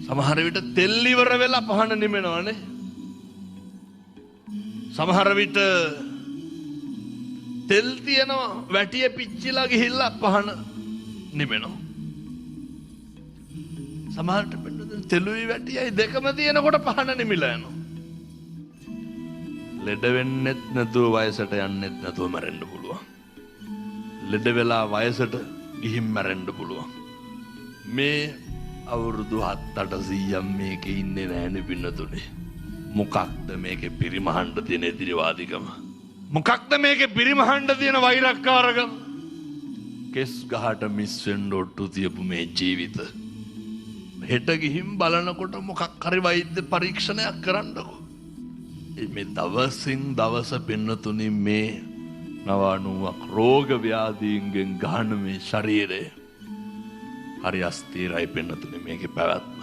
සමහර විට තෙල් ඉවර වෙලා පහන නිමෙනවනේ. සමහර විට තෙල් තියෙනවා වැටිය පිච්චිලා ගිහිල්ලා පහන නිමෙනවා. සමහරට තෙලුයි වැටියයි දෙකම තියෙනකොට පහන නිමිලා යනවා. ලෙඩ වෙන්නෙත් නැතුව වයසට යන්නෙත් නැතුව මැරෙන්න පුළුවන්. ලෙඩ වෙලා වයසට ගිහින් මැරෙන්න පුළුවන්. මේ අවුරුදු 7-800ක් මේකේ ඉන්නේ නැහැනේ පින්නතුනේ. මොකක්ද මේකේ පිරිමහන්න තියෙන එදිරිවාදිකම? මොකක්ද මේකේ පිරිමහන්න තියෙන වෛරක්කාරකම? කෙස් ගහට මිස් වෙන්න ඔට්ටු තියපු මේ ජීවිත හෙට ගිහින් බලනකොට මොකක් හරි වෛද්‍ය පරීක්ෂණයක් කරන්නකෝ. මේ දවසින් දවස පින්නතුනි මේ 90ක් රෝග ව්‍යාධීන්ගෙන් ගහන මේ ශරීරය හරි අස්ථිරයි පින්නතුනි මේකේ පැවැත්ම.